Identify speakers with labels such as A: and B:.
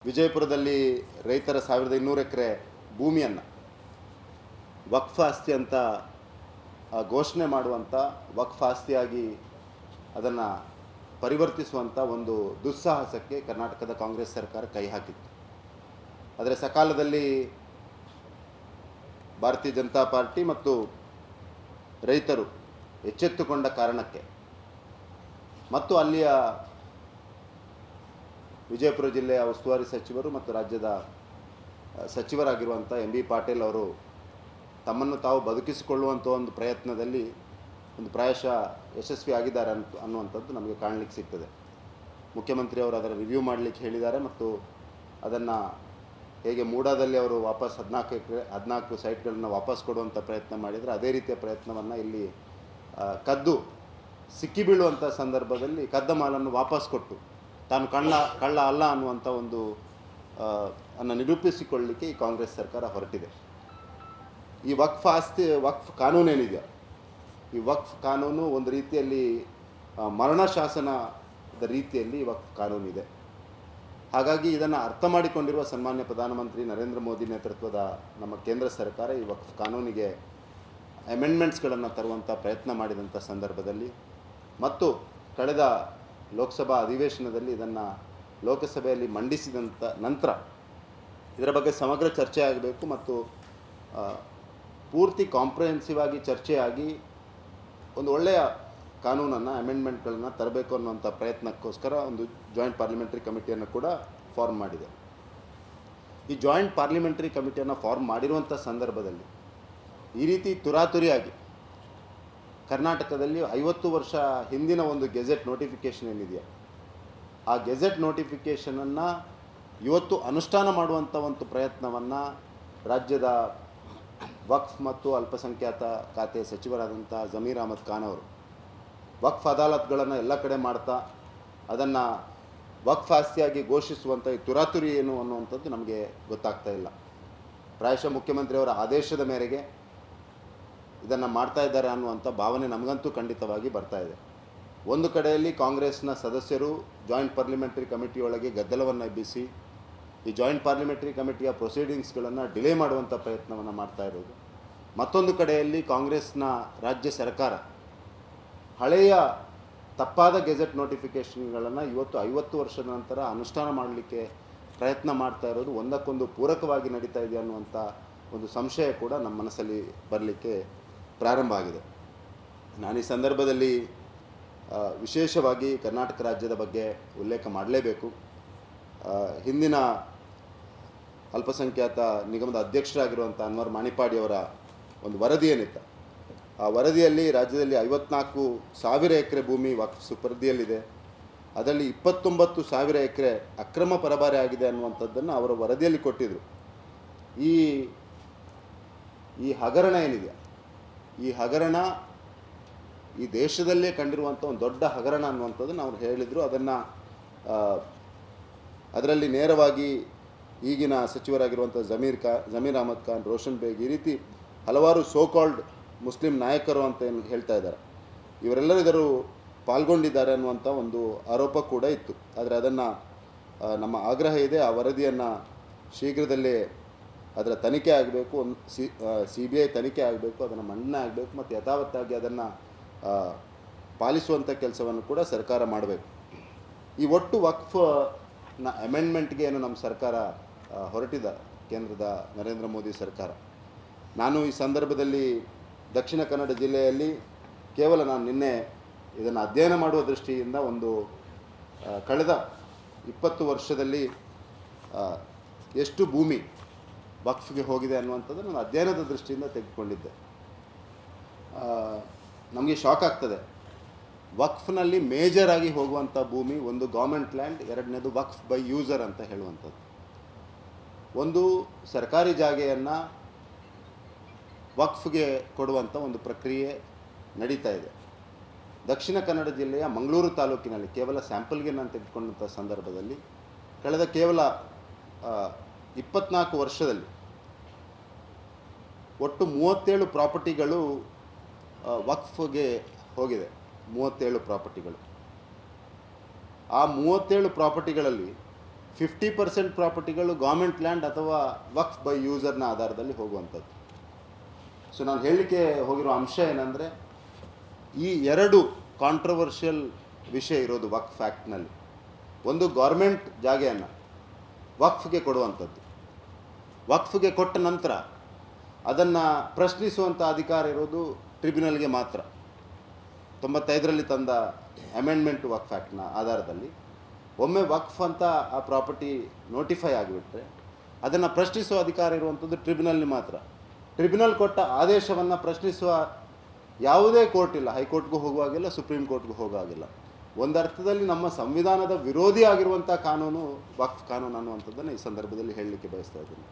A: ವಿಜಯಪುರದಲ್ಲಿ ರೈತರ 1200 ಎಕರೆ ಭೂಮಿಯನ್ನು ವಕ್ಫ್ ಆಸ್ತಿ ಅಂತ ಘೋಷಣೆ ಮಾಡುವಂಥ, ವಕ್ಫ್ ಆಸ್ತಿಯಾಗಿ ಅದನ್ನು ಪರಿವರ್ತಿಸುವಂಥ ಒಂದು ದುಸ್ಸಾಹಸಕ್ಕೆ ಕರ್ನಾಟಕದ ಕಾಂಗ್ರೆಸ್ ಸರ್ಕಾರ ಕೈ ಹಾಕಿತ್ತು. ಆದರೆ ಸಕಾಲದಲ್ಲಿ ಭಾರತೀಯ ಜನತಾ ಪಾರ್ಟಿ ಮತ್ತು ರೈತರು ಎಚ್ಚೆತ್ತುಕೊಂಡ ಕಾರಣಕ್ಕೆ ಮತ್ತು ಅಲ್ಲಿಯ ವಿಜಯಪುರ ಜಿಲ್ಲೆಯ ಉಸ್ತುವಾರಿ ಸಚಿವರು ಮತ್ತು ರಾಜ್ಯದ ಸಚಿವರಾಗಿರುವಂಥ ಎಂ ಬಿ ಪಾಟೀಲ್ ಅವರು ತಮ್ಮನ್ನು ತಾವು ಬದುಕಿಸಿಕೊಳ್ಳುವಂಥ ಒಂದು ಪ್ರಯತ್ನದಲ್ಲಿ ಒಂದು ಪ್ರಾಯಶಃ ಯಶಸ್ವಿ ಆಗಿದ್ದಾರೆ ಅನ್ನುವಂಥದ್ದು ನಮಗೆ ಕಾಣಲಿಕ್ಕೆ ಸಿಗ್ತದೆ. ಮುಖ್ಯಮಂತ್ರಿಯವರು ಅದರ ರಿವ್ಯೂ ಮಾಡಲಿಕ್ಕೆ ಹೇಳಿದ್ದಾರೆ ಮತ್ತು ಅದನ್ನು ಹೇಗೆ ಮೂಡಾದಲ್ಲಿ ಅವರು ವಾಪಸ್ 14 ಸೈಟ್ಗಳನ್ನು ವಾಪಸ್ ಕೊಡುವಂಥ ಪ್ರಯತ್ನ ಮಾಡಿದರೆ, ಅದೇ ರೀತಿಯ ಪ್ರಯತ್ನವನ್ನು ಇಲ್ಲಿ ಕದ್ದು ಸಿಕ್ಕಿಬೀಳುವಂಥ ಸಂದರ್ಭದಲ್ಲಿ ಕದ್ದ ಮಾಲನ್ನು ವಾಪಸ್ ಕೊಟ್ಟು ತಾನು ಕಳ್ಳ ಅಲ್ಲ ಅನ್ನುವಂಥ ಒಂದು ಅನ್ನು ನಿರೂಪಿಸಿಕೊಳ್ಳಲಿಕ್ಕೆ ಈ ಕಾಂಗ್ರೆಸ್ ಸರ್ಕಾರ ಹೊರಟಿದೆ. ಈ ವಕ್ಫ್ ಕಾನೂನೇನಿದೆಯೋ, ಈ ವಕ್ಫ್ ಕಾನೂನು ಒಂದು ರೀತಿಯಲ್ಲಿ ಮರಣ ಶಾಸನದ ರೀತಿಯಲ್ಲಿ ವಕ್ಫ್ ಕಾನೂನಿದೆ. ಹಾಗಾಗಿ ಇದನ್ನು ಅರ್ಥ ಮಾಡಿಕೊಂಡಿರುವ ಸನ್ಮಾನ್ಯ ಪ್ರಧಾನಮಂತ್ರಿ ನರೇಂದ್ರ ಮೋದಿ ನೇತೃತ್ವದ ನಮ್ಮ ಕೇಂದ್ರ ಸರ್ಕಾರ ಈ ವಕ್ಫ್ ಕಾನೂನಿಗೆ ಅಮೆಂಡ್ಮೆಂಟ್ಸ್ಗಳನ್ನು ತರುವಂಥ ಪ್ರಯತ್ನ ಮಾಡಿದಂಥ ಸಂದರ್ಭದಲ್ಲಿ ಮತ್ತು ಕಳೆದ ಲೋಕಸಭಾ ಅಧಿವೇಶನದಲ್ಲಿ ಇದನ್ನು ಲೋಕಸಭೆಯಲ್ಲಿ ಮಂಡಿಸಿದಂಥ ನಂತರ ಇದರ ಬಗ್ಗೆ ಸಮಗ್ರ ಚರ್ಚೆ ಆಗಬೇಕು ಮತ್ತು ಪೂರ್ತಿ ಕಾಂಪ್ರಿಹೆನ್ಸಿವ್ ಆಗಿ ಚರ್ಚೆಯಾಗಿ ಒಂದು ಒಳ್ಳೆಯ ಕಾನೂನನ್ನು ಅಮೆಂಡ್ಮೆಂಟ್ಗಳನ್ನು ತರಬೇಕು ಅನ್ನುವಂಥ ಪ್ರಯತ್ನಕ್ಕೋಸ್ಕರ ಒಂದು ಜಾಯಿಂಟ್ ಪಾರ್ಲಿಮೆಂಟ್ರಿ ಕಮಿಟಿಯನ್ನು ಕೂಡ ಫಾರ್ಮ್ ಮಾಡಿದೆ. ಈ ಜಾಯಿಂಟ್ ಪಾರ್ಲಿಮೆಂಟ್ರಿ ಕಮಿಟಿಯನ್ನು ಫಾರ್ಮ್ ಮಾಡಿರುವಂಥ ಸಂದರ್ಭದಲ್ಲಿ ಈ ರೀತಿ ತುರಾತುರಿಯಾಗಿ ಕರ್ನಾಟಕದಲ್ಲಿ 50 ವರ್ಷ ಹಿಂದಿನ ಒಂದು ಗೆಜೆಟ್ ನೋಟಿಫಿಕೇಷನ್ ಏನಿದೆಯೋ, ಆ ಗೆಜೆಟ್ ನೋಟಿಫಿಕೇಷನನ್ನು ಇವತ್ತು ಅನುಷ್ಠಾನ ಮಾಡುವಂಥ ಒಂದು ಪ್ರಯತ್ನವನ್ನು ರಾಜ್ಯದ ವಕ್ಫ್ ಮತ್ತು ಅಲ್ಪಸಂಖ್ಯಾತ ಖಾತೆ ಸಚಿವರಾದಂಥ ಜಮೀರ್ ಅಹಮದ್ ಖಾನ್ ಅವರು ವಕ್ಫ್ ಅದಾಲತ್ಗಳನ್ನು ಎಲ್ಲ ಕಡೆ ಮಾಡ್ತಾ ಅದನ್ನು ವಕ್ಫ್ ಆಸ್ತಿಯಾಗಿ ಘೋಷಿಸುವಂಥ ಈ ತುರಾತುರಿ ಏನು ಅನ್ನುವಂಥದ್ದು ನಮಗೆ ಗೊತ್ತಾಗ್ತಾ ಇಲ್ಲ. ಪ್ರಾಯಶಃ ಮುಖ್ಯಮಂತ್ರಿಯವರ ಆದೇಶದ ಮೇರೆಗೆ ಇದನ್ನು ಮಾಡ್ತಾ ಇದ್ದಾರೆ ಅನ್ನುವಂಥ ಭಾವನೆ ನಮಗಂತೂ ಖಂಡಿತವಾಗಿ ಬರ್ತಾ ಇದೆ. ಒಂದು ಕಡೆಯಲ್ಲಿ ಕಾಂಗ್ರೆಸ್ನ ಸದಸ್ಯರು ಜಾಯಿಂಟ್ ಪಾರ್ಲಿಮೆಂಟರಿ ಕಮಿಟಿಯೊಳಗೆ ಗದ್ದಲವನ್ನು ಎಬ್ಬಿಸಿ ಈ ಜಾಯಿಂಟ್ ಪಾರ್ಲಿಮೆಂಟರಿ ಕಮಿಟಿಯ ಪ್ರೊಸೀಡಿಂಗ್ಸ್ಗಳನ್ನು ಡಿಲೇ ಮಾಡುವಂಥ ಪ್ರಯತ್ನವನ್ನು ಮಾಡ್ತಾ ಇರೋದು. ಮತ್ತೊಂದು ಕಡೆಯಲ್ಲಿ ಕಾಂಗ್ರೆಸ್ನ ರಾಜ್ಯ ಸರ್ಕಾರ ಹಳೆಯ ತಪ್ಪಾದ ಗೆಜೆಟ್ ನೋಟಿಫಿಕೇಷನ್ಗಳನ್ನು ಇವತ್ತು 50 ವರ್ಷದ ನಂತರ ಅನುಷ್ಠಾನ ಮಾಡಲಿಕ್ಕೆ ಪ್ರಯತ್ನ ಮಾಡ್ತಾ ಇರೋದು ಒಂದಕ್ಕೊಂದು ಪೂರಕವಾಗಿ ನಡೀತಾ ಇದೆ ಅನ್ನುವಂಥ ಒಂದು ಸಂಶಯ ಕೂಡ ನಮ್ಮ ಮನಸ್ಸಲ್ಲಿ ಬರಲಿಕ್ಕೆ ಪ್ರಾರಂಭ ಆಗಿದೆ. ನಾನು ಈ ಸಂದರ್ಭದಲ್ಲಿ ವಿಶೇಷವಾಗಿ ಕರ್ನಾಟಕ ರಾಜ್ಯದ ಬಗ್ಗೆ ಉಲ್ಲೇಖ ಮಾಡಲೇಬೇಕು. ಹಿಂದಿನ ಅಲ್ಪಸಂಖ್ಯಾತ ನಿಗಮದ ಅಧ್ಯಕ್ಷರಾಗಿರುವಂಥ ಅನ್ವರ್ ಮಾಣಿಪಾಡಿಯವರ ಒಂದು ವರದಿ ಏನಿತ್ತು, ಆ ವರದಿಯಲ್ಲಿ ರಾಜ್ಯದಲ್ಲಿ 54,000 ಎಕರೆ ಭೂಮಿ ವಕ್ಫ್ ಸುಪರ್ದಿಯಲ್ಲಿದೆ, ಅದರಲ್ಲಿ 29,000 ಎಕರೆ ಅಕ್ರಮ ಪರಭಾರೆ ಆಗಿದೆ ಅನ್ನುವಂಥದ್ದನ್ನು ಅವರ ವರದಿಯಲ್ಲಿ ಕೊಟ್ಟಿದ್ದರು. ಈ ಹಗರಣ ಏನಿದೆ, ಈ ಹಗರಣ ಈ ದೇಶದಲ್ಲೇ ಕಂಡಿರುವಂಥ ಒಂದು ದೊಡ್ಡ ಹಗರಣ ಅನ್ನುವಂಥದ್ದನ್ನು ಅವ್ರು ಹೇಳಿದರು. ಅದರಲ್ಲಿ ನೇರವಾಗಿ ಈಗಿನ ಸಚಿವರಾಗಿರುವಂಥ ಜಮೀರ್ ಅಹಮದ್ ಖಾನ್, ರೋಷನ್ ಬೇಗ್, ಈ ರೀತಿ ಹಲವಾರು ಸೋಕಾಲ್ಡ್ ಮುಸ್ಲಿಂ ನಾಯಕರು ಅಂತ ಏನು ಹೇಳ್ತಾ ಇದ್ದಾರೆ, ಇವರೆಲ್ಲರೂ ಇದರ ಪಾಲ್ಗೊಂಡಿದ್ದಾರೆ ಅನ್ನುವಂಥ ಒಂದು ಆರೋಪ ಕೂಡ ಇತ್ತು. ಆದರೆ ಅದನ್ನು ನಮ್ಮ ಆಗ್ರಹ ಇದೆ, ಆ ವರದಿಯನ್ನು ಶೀಘ್ರದಲ್ಲೇ ಅದರ ತನಿಖೆ ಆಗಬೇಕು, CBI ತನಿಖೆ ಆಗಬೇಕು, ಅದನ್ನು ಮಂಡನೆ ಆಗಬೇಕು ಮತ್ತು ಯಥಾವತ್ತಾಗಿ ಅದನ್ನು ಪಾಲಿಸುವಂಥ ಕೆಲಸವನ್ನು ಕೂಡ ಸರ್ಕಾರ ಮಾಡಬೇಕು. ಈ ಒಟ್ಟು ವಕ್ಫ್ನ ಅಮೆಂಡ್ಮೆಂಟ್ಗೆ ಏನು ನಮ್ಮ ಸರ್ಕಾರ ಹೊರಟಿದ ಕೇಂದ್ರದ ನರೇಂದ್ರ ಮೋದಿ ಸರ್ಕಾರ, ನಾನು ಈ ಸಂದರ್ಭದಲ್ಲಿ ದಕ್ಷಿಣ ಕನ್ನಡ ಜಿಲ್ಲೆಯಲ್ಲಿ ಕೇವಲ ನಾನು ನಿನ್ನೆ ಇದನ್ನು ಅಧ್ಯಯನ ಮಾಡುವ ದೃಷ್ಟಿಯಿಂದ ಒಂದು ಕಳೆದ 20 ವರ್ಷದಲ್ಲಿ ಎಷ್ಟು ಭೂಮಿ ವಕ್ಫ್ಗೆ ಹೋಗಿದೆ ಅನ್ನುವಂಥದ್ದು ನಾನು ಅಧ್ಯಯನದ ದೃಷ್ಟಿಯಿಂದ ತೆಗೆದುಕೊಂಡಿದ್ದೆ. ನಮಗೆ ಶಾಕ್ ಆಗ್ತದೆ. ವಕ್ಫ್ನಲ್ಲಿ ಮೇಜರ್ ಆಗಿ ಹೋಗುವಂಥ ಭೂಮಿ ಒಂದು ಗೌರ್ಮೆಂಟ್ ಲ್ಯಾಂಡ್, ಎರಡನೇದು ವಕ್ಫ್ ಬೈ ಯೂಸರ್ ಅಂತ ಹೇಳುವಂಥದ್ದು. ಒಂದು ಸರ್ಕಾರಿ ಜಾಗೆಯನ್ನು ವಕ್ಫ್ಗೆ ಕೊಡುವಂಥ ಒಂದು ಪ್ರಕ್ರಿಯೆ ನಡೀತಾ ಇದೆ. ದಕ್ಷಿಣ ಕನ್ನಡ ಜಿಲ್ಲೆಯ ಮಂಗಳೂರು ತಾಲೂಕಿನಲ್ಲಿ ಕೇವಲ ಸ್ಯಾಂಪಲ್ಗೆ ನಾನು ತೆಗೆದುಕೊಂಡಂಥ ಸಂದರ್ಭದಲ್ಲಿ ಕಳೆದ ಕೇವಲ 24 ವರ್ಷದಲ್ಲಿ ಒಟ್ಟು 37 ಪ್ರಾಪರ್ಟಿಗಳು ವಕ್ಫ್ಗೆ ಹೋಗಿದೆ. 37 ಪ್ರಾಪರ್ಟಿಗಳು. ಆ 37 ಪ್ರಾಪರ್ಟಿಗಳಲ್ಲಿ 50% ಪ್ರಾಪರ್ಟಿಗಳು ಗೌರ್ಮೆಂಟ್ ಲ್ಯಾಂಡ್ ಅಥವಾ ವಕ್ಫ್ ಬೈ ಯೂಸರ್ನ ಆಧಾರದಲ್ಲಿ ಹೋಗುವಂಥದ್ದು. ಸೊ ನಾನು ಹೇಳಲಿಕ್ಕೆ ಹೋಗಿರೋ ಅಂಶ ಏನಂದರೆ, ಈ ಎರಡು ಕಾಂಟ್ರವರ್ಷಿಯಲ್ ವಿಷಯ ಇರೋದು ವಕ್ಫ್ ಆ್ಯಕ್ಟ್ನಲ್ಲಿ. ಒಂದು, ಗೌರ್ಮೆಂಟ್ ಜಾಗೆಯನ್ನು ವಕ್ಫ್ಗೆ ಕೊಡುವಂಥದ್ದು. ವಕ್ಫ್ಗೆ ಕೊಟ್ಟ ನಂತರ ಅದನ್ನು ಪ್ರಶ್ನಿಸುವಂಥ ಅಧಿಕಾರ ಇರೋದು ಟ್ರಿಬ್ಯುನಲ್ಗೆ ಮಾತ್ರ. 95ರಲ್ಲಿ ತಂದ ಅಮೆಂಡ್ಮೆಂಟ್ ವಕ್ಫ್ ಆ್ಯಕ್ಟ್ನ ಆಧಾರದಲ್ಲಿ ಒಮ್ಮೆ ವಕ್ಫ್ ಅಂತ ಆ ಪ್ರಾಪರ್ಟಿ ನೋಟಿಫೈ ಆಗಿಬಿಟ್ರೆ ಅದನ್ನು ಪ್ರಶ್ನಿಸುವ ಅಧಿಕಾರ ಇರುವಂಥದ್ದು ಟ್ರಿಬ್ಯುನಲ್ಗೆ ಮಾತ್ರ. ಟ್ರಿಬ್ಯುನಲ್ ಕೊಟ್ಟ ಆದೇಶವನ್ನು ಪ್ರಶ್ನಿಸುವ ಯಾವುದೇ ಕೋರ್ಟ್ ಇಲ್ಲ. ಹೈಕೋರ್ಟ್ಗೂ ಹೋಗುವಾಗಿಲ್ಲ, ಸುಪ್ರೀಂ ಕೋರ್ಟ್ಗೂ ಹೋಗುವಾಗಿಲ್ಲ. ಒಂದರ್ಥದಲ್ಲಿ ನಮ್ಮ ಸಂವಿಧಾನದ ವಿರೋಧಿ ಆಗಿರುವಂಥ ಕಾನೂನು ವಕ್ಫ್ ಕಾನೂನು ಅನ್ನುವಂಥದ್ದನ್ನು ಈ ಸಂದರ್ಭದಲ್ಲಿ ಹೇಳಲಿಕ್ಕೆ ಬಯಸ್ತಾ ಇದ್ದೀನಿ.